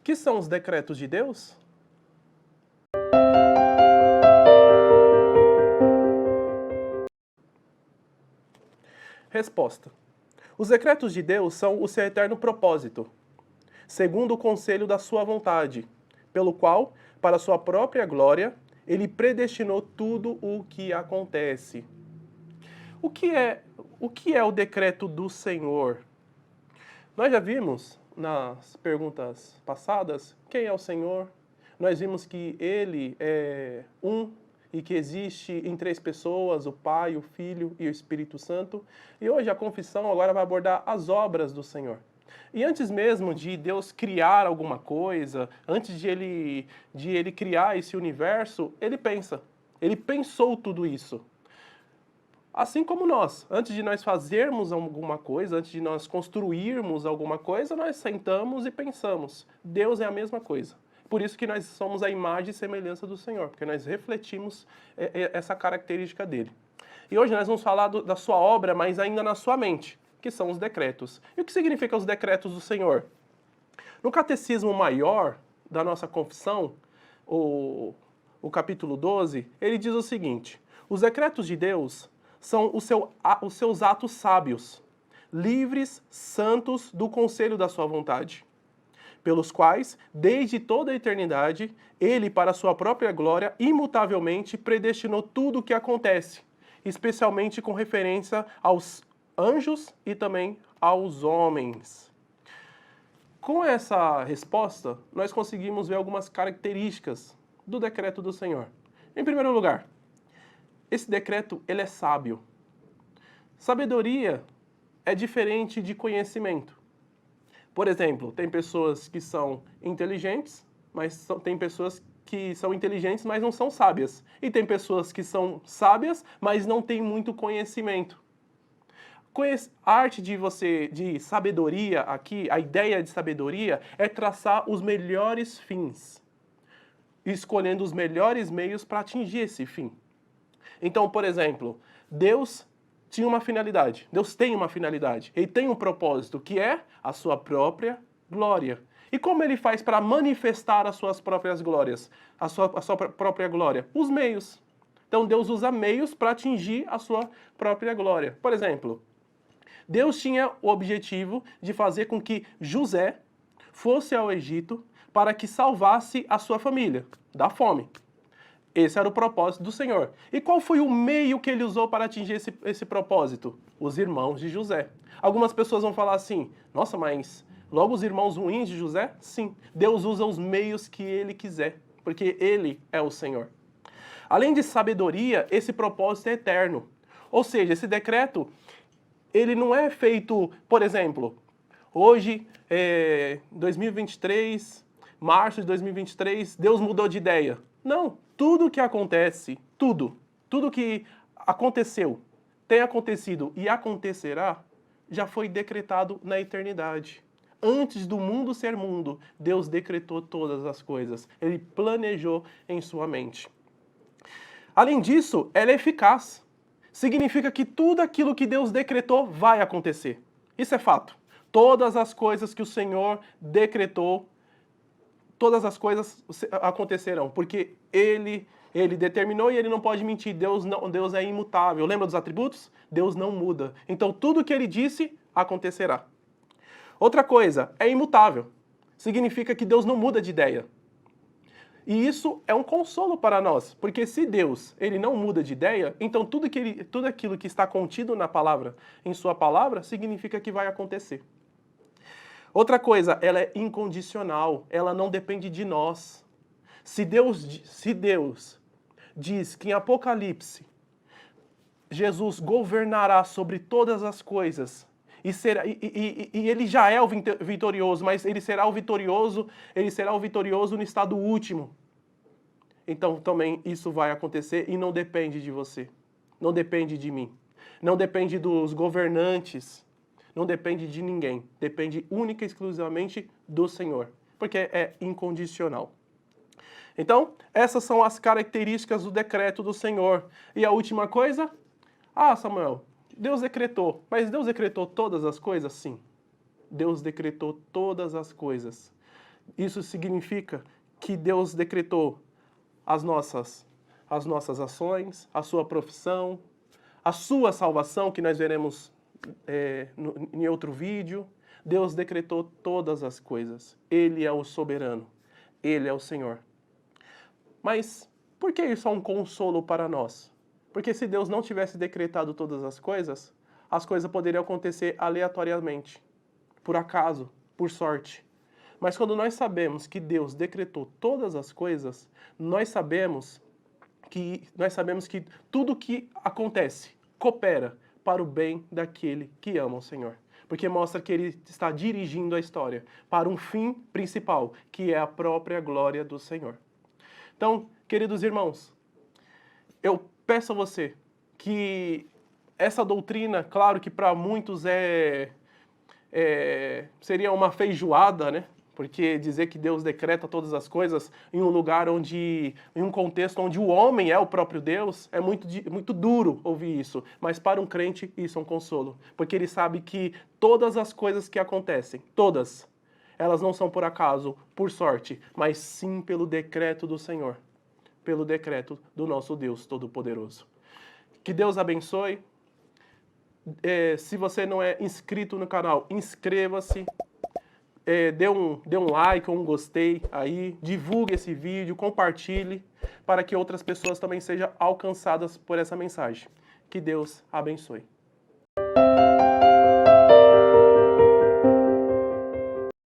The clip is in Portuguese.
Que são os decretos de Deus? Resposta. Os decretos de Deus são o seu eterno propósito, segundo o conselho da sua vontade, pelo qual, para sua própria glória, ele predestinou tudo o que acontece. O que é o decreto do Senhor? Nós já vimos nas perguntas passadas quem é o Senhor. Nós vimos que ele é um e que existe em três pessoas, o Pai, o Filho e o Espírito Santo. E hoje a confissão agora vai abordar as obras do Senhor. E antes mesmo de Deus criar alguma coisa, antes de ele criar esse universo, ele pensa. Ele pensou tudo isso. Assim como nós, antes de nós fazermos alguma coisa, antes de nós construirmos alguma coisa, nós sentamos e pensamos. Deus é a mesma coisa. Por isso que nós somos a imagem e semelhança do Senhor, porque nós refletimos essa característica dele. E hoje nós vamos falar da sua obra, mas ainda na sua mente, que são os decretos. E o que significam os decretos do Senhor? No Catecismo Maior da nossa confissão, o capítulo 12, ele diz o seguinte: os decretos de Deus são os seus atos sábios, livres, santos do conselho da sua vontade, pelos quais, desde toda a eternidade, ele, para a sua própria glória, imutavelmente predestinou tudo o que acontece, especialmente com referência aos anjos e também aos homens. Com essa resposta, nós conseguimos ver algumas características do decreto do Senhor. Em primeiro lugar, esse decreto ele é sábio. Sabedoria é diferente de conhecimento. Por exemplo, tem pessoas que são inteligentes, mas tem pessoas que são inteligentes, mas não são sábias. E tem pessoas que são sábias, mas não têm muito conhecimento. A arte de sabedoria aqui, a ideia de sabedoria é traçar os melhores fins, escolhendo os melhores meios para atingir esse fim. Então, por exemplo, Deus tinha uma finalidade, Deus tem uma finalidade, ele tem um propósito, que é a sua própria glória. E como ele faz para manifestar as suas próprias glórias, a sua própria glória? Os meios. Então Deus usa meios para atingir a sua própria glória. Por exemplo, Deus tinha o objetivo de fazer com que José fosse ao Egito para que salvasse a sua família da fome. Esse era o propósito do Senhor. E qual foi o meio que ele usou para atingir esse propósito? Os irmãos de José. Algumas pessoas vão falar assim: nossa, mas logo os irmãos ruins de José? Sim, Deus usa os meios que ele quiser, porque ele é o Senhor. Além de sabedoria, esse propósito é eterno. Ou seja, esse decreto, ele não é feito, por exemplo, hoje, 2023, março de 2023, Deus mudou de ideia. Não, tudo que acontece, tudo que aconteceu, tem acontecido e acontecerá, já foi decretado na eternidade. Antes do mundo ser mundo, Deus decretou todas as coisas. Ele planejou em sua mente. Além disso, ela é eficaz. Significa que tudo aquilo que Deus decretou vai acontecer. Isso é fato. Todas as coisas que o Senhor decretou, todas as coisas acontecerão, porque Ele determinou e Ele não pode mentir. Deus é imutável. Lembra dos atributos? Deus não muda. Então tudo que Ele disse acontecerá. Outra coisa, é imutável. Significa que Deus não muda de ideia. E isso é um consolo para nós, porque se Deus ele não muda de ideia, então tudo aquilo que está contido na palavra, em sua palavra, significa que vai acontecer. Outra coisa, ela é incondicional, ela não depende de nós. Se Deus diz que em Apocalipse Jesus governará sobre todas as coisas, e ele já é o vitorioso, mas ele será o vitorioso no estado último. Então também isso vai acontecer e não depende de você, não depende de mim, não depende dos governantes, não depende de ninguém, depende única e exclusivamente do Senhor, porque é incondicional. Então, essas são as características do decreto do Senhor. E a última coisa? Ah, Samuel, Deus decretou, mas Deus decretou todas as coisas? Sim, Deus decretou todas as coisas. Isso significa que Deus decretou as nossas ações, a sua profissão, a sua salvação, que nós veremos em outro vídeo. Deus decretou todas as coisas. Ele é o soberano. Ele é o Senhor. Mas por que isso é um consolo para nós? Porque se Deus não tivesse decretado todas as coisas poderiam acontecer aleatoriamente, por acaso, por sorte. Mas quando nós sabemos que Deus decretou todas as coisas, nós sabemos que tudo que acontece coopera para o bem daquele que ama o Senhor. Porque mostra que Ele está dirigindo a história para um fim principal, que é a própria glória do Senhor. Então, queridos irmãos, eu peço a você que essa doutrina, claro que para muitos seria uma feijoada, né? Porque dizer que Deus decreta todas as coisas em um lugar em um contexto onde o homem é o próprio Deus, é muito duro ouvir isso. Mas para um crente isso é um consolo. Porque ele sabe que todas as coisas que acontecem, todas, elas não são por acaso, por sorte, mas sim pelo decreto do Senhor. Pelo decreto do nosso Deus Todo-Poderoso. Que Deus abençoe. Se você não é inscrito no canal, inscreva-se. Dê um like ou um gostei aí, divulgue esse vídeo, compartilhe, para que outras pessoas também sejam alcançadas por essa mensagem. Que Deus abençoe.